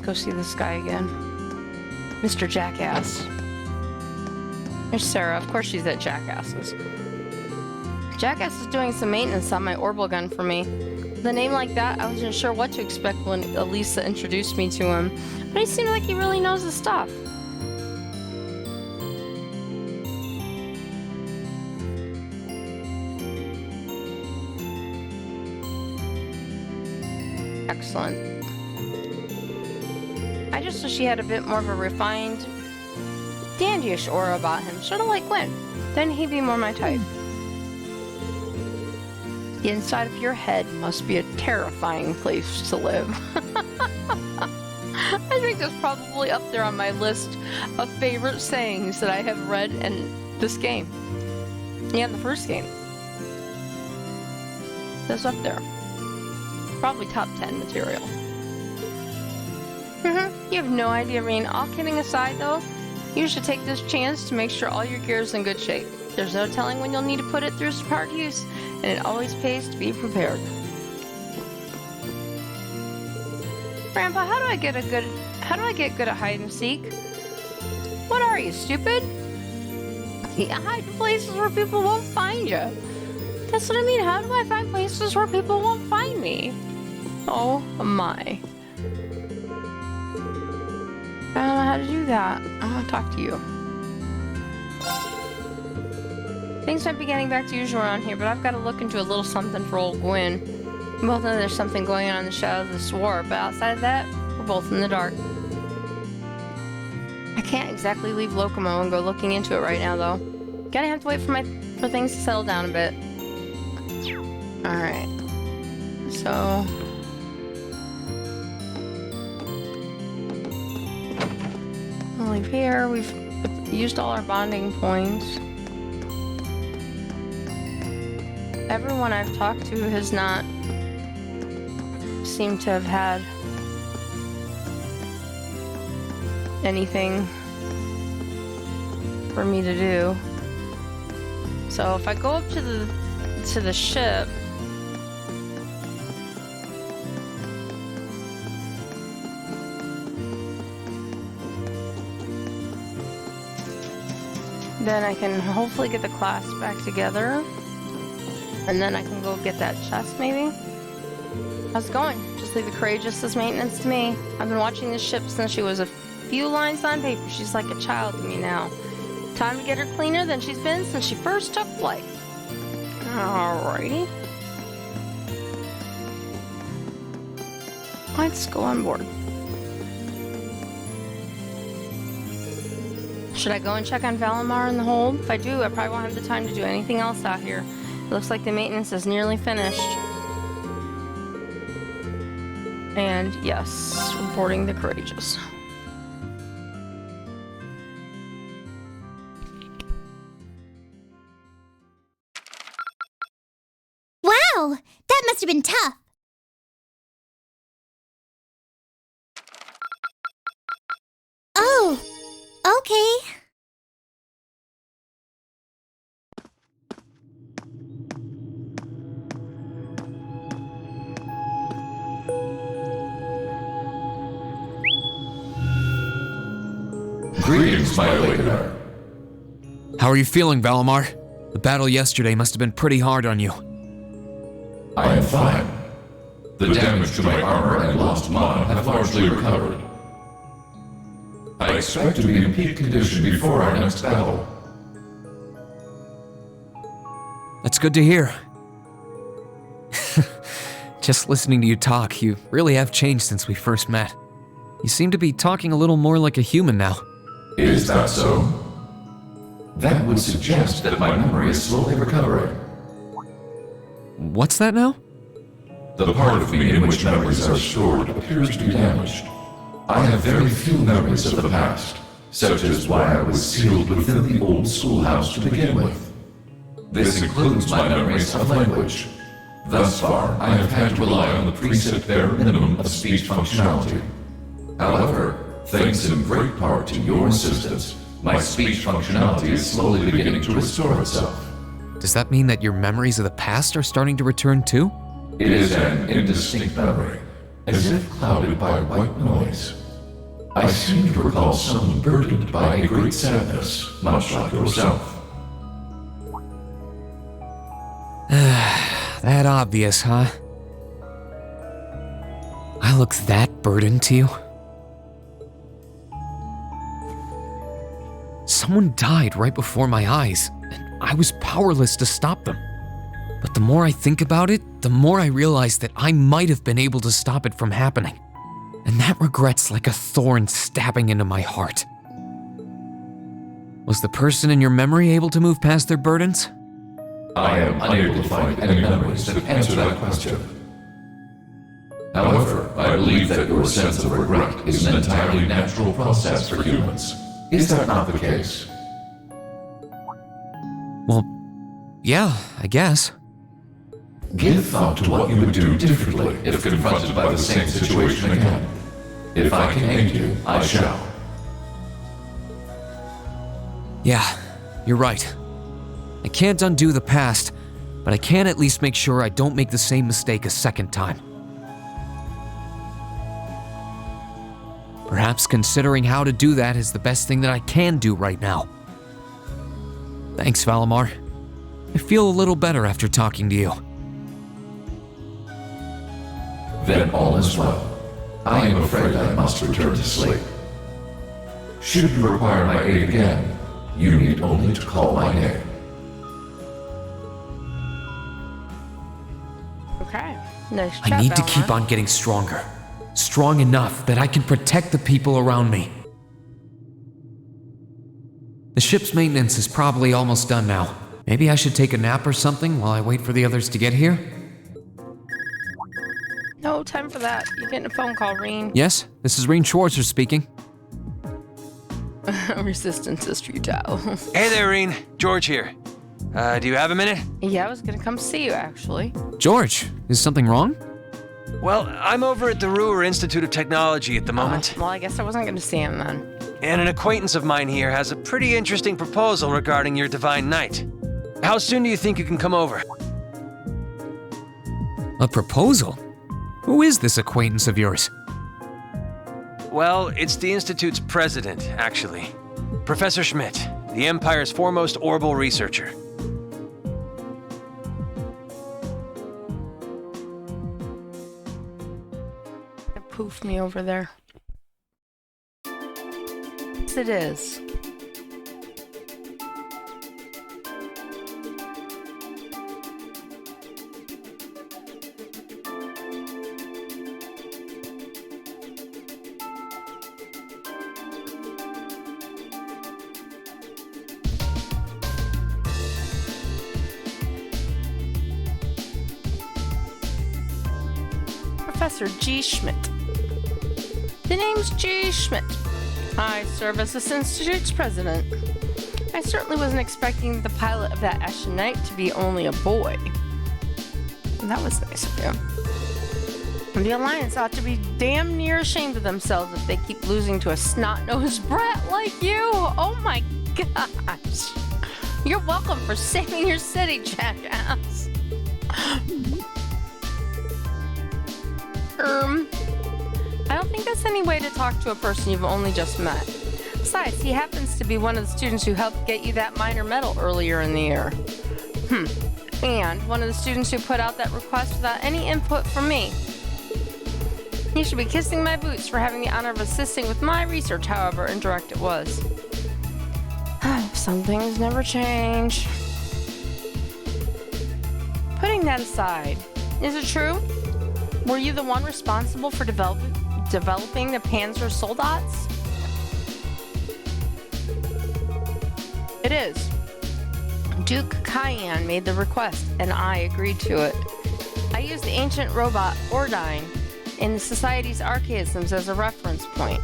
go see this guy again. Mr. Jackass. There's Sarah. Of course she's at Jackass's. Jackass is doing some maintenance on my orbital gun for me. With a name like that, I wasn't sure what to expect when Elisa introduced me to him, but he seemed like he really knows his stuff. Excellent. I just wish he had a bit more of a refined, dandyish aura about him, sort of like Gwen. Then he'd be more my type. The inside of your head must be a terrifying place to live. I think that's probably up there on my list of favorite sayings that I have read in this game. Yeah, the first game. That's up there. Probably top 10 material. You have no idea, Reen. All kidding aside, though, you should take this chance to make sure all your gear is in good shape. There's no telling when you'll need to put it through some hard use, and it always pays to be prepared. Grandpa, how do I get good at hide and seek? What are you, stupid? Yeah, hide in places where people won't find you. That's what I mean. How do I find places where people won't find me? Oh my. I don't know how to do that. I want to talk to you. Things might be getting back to usual around here, but I've got to look into a little something for old Gwen. We both know there's something going on in the shadows of this war, but outside of that, we're both in the dark. I can't exactly leave Locomo and go looking into it right now, though. Gonna have to wait for things to settle down a bit. Alright. So... we'll leave here. We've used all our bonding points. Everyone I've talked to has not seemed to have had anything for me to do. So if I go up to the ship, then I can hopefully get the class back together. And then I can go get that chest, maybe? How's it going? Just leave the courageous as maintenance to me. I've been watching this ship since she was a few lines on paper. She's like a child to me now. Time to get her cleaner than she's been since she first took flight. Alrighty. Let's go on board. Should I go and check on Valimar in the hold? If I do, I probably won't have the time to do anything else out here. It looks like the maintenance is nearly finished. And yes, reporting the courageous. Wow, that must have been tough. Oh, okay. Greetings, my awakener. How are you feeling, Valimar? The battle yesterday must have been pretty hard on you. I am fine. The damage to my armor and lost mana have largely recovered. I expect to be in peak condition before our next battle. That's good to hear. Just listening to you talk, you really have changed since we first met. You seem to be talking a little more like a human now. Is that so? That would suggest that my memory is slowly recovering. What's that now? The part of me in which memories are stored appears to be damaged. I have very few memories of the past, such as why I was sealed within the old schoolhouse to begin with. This includes my memories of language. Thus far, I have had to rely on the preset bare minimum of speech functionality. However, thanks in great part to your assistance, my speech functionality is slowly beginning to restore itself. Does that mean that your memories of the past are starting to return too? It is an indistinct memory, as if clouded by white noise. I seem to recall someone burdened by a great sadness, much like yourself. That obvious, huh? I look that burdened to you? Someone died right before my eyes, and I was powerless to stop them. But the more I think about it, the more I realize that I might have been able to stop it from happening. And that regret's like a thorn stabbing into my heart. Was the person in your memory able to move past their burdens? I am unable to find any memories that answer that question. However, I believe that your sense of regret is an entirely natural process for humans. Is that not the case? Well, yeah, I guess. Give thought to what you would do differently if confronted by the same situation again. If I can aid you, I shall. Yeah, you're right. I can't undo the past, but I can at least make sure I don't make the same mistake a second time. Perhaps considering how to do that is the best thing that I can do right now. Thanks, Valimar. I feel a little better after talking to you. Then all is well. I am afraid I must return to sleep. Should you require my aid again, you need only to call my name. Okay. Nice job, I need to Valimar. keep on getting stronger. Strong enough that I can protect the people around me. The ship's maintenance is probably almost done now. Maybe I should take a nap or something while I wait for the others to get here? No time for that. You're getting a phone call, Reen. Yes, this is Reen Schwarzer speaking. Resistance is futile. Hey there, Reen. George here. Do you have a minute? Yeah, I was gonna come see you, actually. George, is something wrong? Well, I'm over at the Roer Institute of Technology at the moment, Well, I guess I wasn't gonna see him then. and an acquaintance of mine here has a pretty interesting proposal regarding your Divine Knight. How soon do you think you can come over? A proposal? Who is this acquaintance of yours? Well, it's the Institute's president, actually. Professor Schmidt, the Empire's foremost orbal researcher. Poof me over there. Yes, it is. Professor G. Schmidt. The name's G. Schmidt. I serve as this institute's president. I certainly wasn't expecting the pilot of that Ashen Knight to be only a boy. That was nice of you. And the Alliance ought to be damn near ashamed of themselves if they keep losing to a snot-nosed brat like you. Oh my gosh. You're welcome for saving your city, jackass. I don't think that's any way to talk to a person you've only just met. Besides, he happens to be one of the students who helped get you that minor medal earlier in the year. And one of the students who put out that request without any input from me. He should be kissing my boots for having the honor of assisting with my research, however indirect it was. Some things never change. Putting that aside, is it true? Were you the one responsible for developing the Panzer Soldats? It is. Duke Cayenne made the request, and I agreed to it. I used the ancient robot Ordyne in the Society's archaisms as a reference point,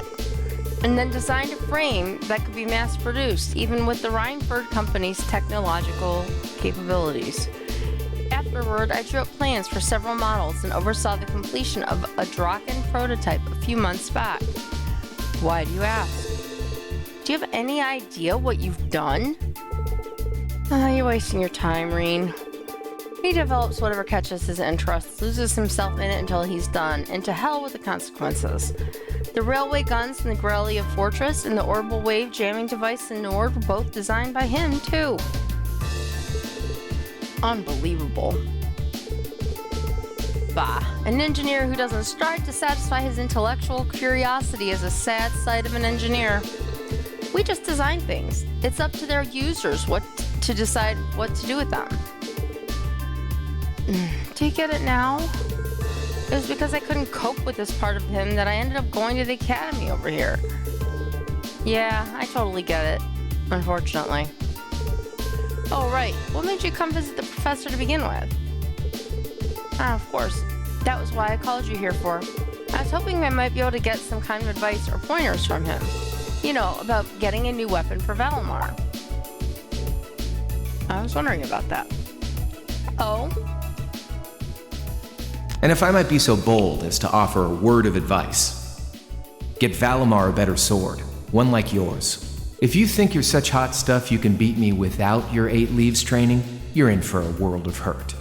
and then designed a frame that could be mass-produced, even with the Reinford Company's technological capabilities. Afterward, I drew up plans for several models and oversaw the completion of a Draken prototype a few months back. Why do you ask? Do you have any idea what you've done? You're wasting your time, Reen. He develops whatever catches his interest, loses himself in it until he's done, and to hell with the consequences. The railway guns in the Grellia Fortress and the orbital wave jamming device in Nord were both designed by him, too. Unbelievable. Bah, an engineer who doesn't strive to satisfy his intellectual curiosity is a sad sight of an engineer. We just design things. It's up to their users to decide what to do with them. Do you get it now? It was because I couldn't cope with this part of him that I ended up going to the academy over here. Yeah, I totally get it, unfortunately. Oh, right. What made you come visit the professor to begin with? Ah, of course. That was why I called you here for. I was hoping I might be able to get some kind of advice or pointers from him. You know, about getting a new weapon for Valimar. I was wondering about that. Oh? And if I might be so bold as to offer a word of advice, get Valimar a better sword, one like yours. If you think you're such hot stuff you can beat me without your 8 leaves training, you're in for a world of hurt.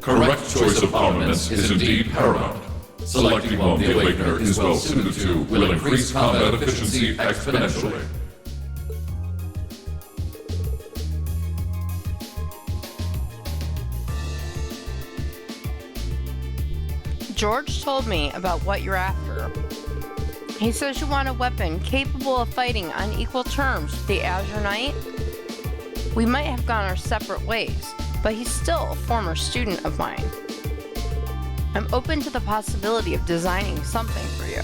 Correct choice of armaments is indeed paramount. Selecting one the Awakener is well suited to will increase combat efficiency exponentially. George told me about what you're after. He says you want a weapon capable of fighting on equal terms with the Azure Knight. We might have gone our separate ways, but he's still a former student of mine. I'm open to the possibility of designing something for you.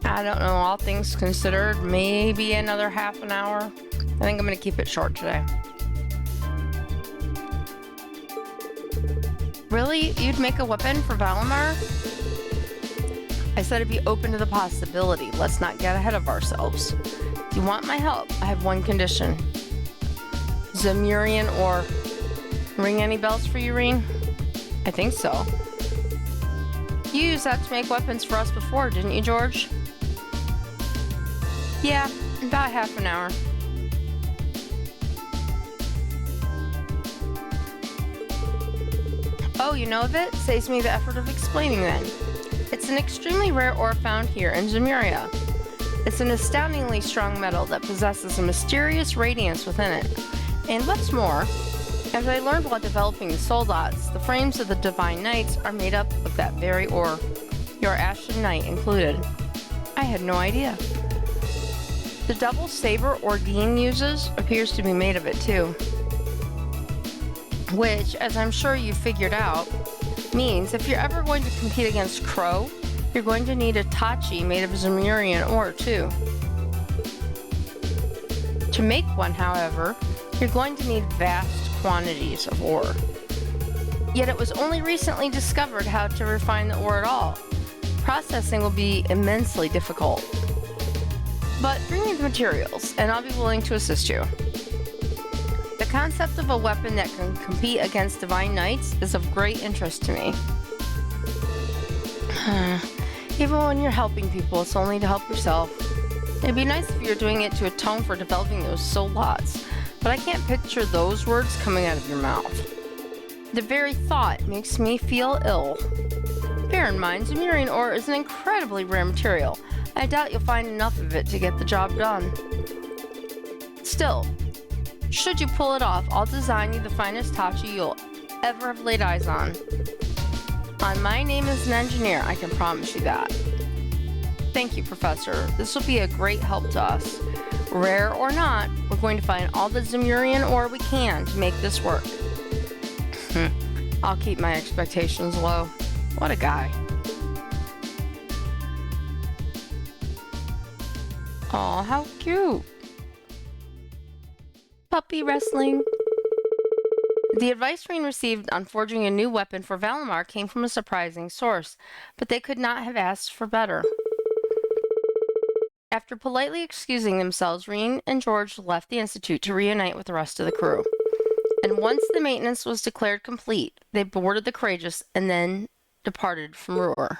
I don't know, all things considered, maybe another half an hour. I think I'm gonna keep it short today. Really? You'd make a weapon for Valimar? I said I'd be open to the possibility. Let's not get ahead of ourselves. If you want my help, I have one condition. Zemurian ore. Ring any bells for you, Reen? I think so. You used that to make weapons for us before, didn't you, George? Yeah, about half an hour. Oh, you know of it? Saves me the effort of explaining then. It's an extremely rare ore found here in Zemuria. It's an astoundingly strong metal that possesses a mysterious radiance within it. And what's more, as I learned while developing the soul dots, the frames of the Divine Knights are made up of that very ore, your Ashen Knight included. I had no idea. The double saber Ordine uses appears to be made of it too. Which, as I'm sure you figured out, means if you're ever going to compete against Crow, you're going to need a Tachi made of Zemurian ore too. To make one, however, you're going to need vast quantities of ore. Yet it was only recently discovered how to refine the ore at all. Processing will be immensely difficult. But bring me the materials, and I'll be willing to assist you. The concept of a weapon that can compete against Divine Knights is of great interest to me. Even when you're helping people, it's only to help yourself. It'd be nice if you were doing it to atone for developing those soul lots, but I can't picture those words coming out of your mouth. The very thought makes me feel ill. Bear in mind, Zemurian ore is an incredibly rare material. I doubt you'll find enough of it to get the job done. Still, should you pull it off, I'll design you the finest Tachi you'll ever have laid eyes on. On my name as an engineer, I can promise you that. Thank you, Professor. This will be a great help to us. Rare or not, we're going to find all the Zemurian ore we can to make this work. I'll keep my expectations low. What a guy. Aw, how cute. Puppy wrestling. The advice Reen received on forging a new weapon for Valimar came from a surprising source, but they could not have asked for better. After politely excusing themselves, Reen and George left the Institute to reunite with the rest of the crew. And once the maintenance was declared complete, they boarded the Courageous and then departed from Roer.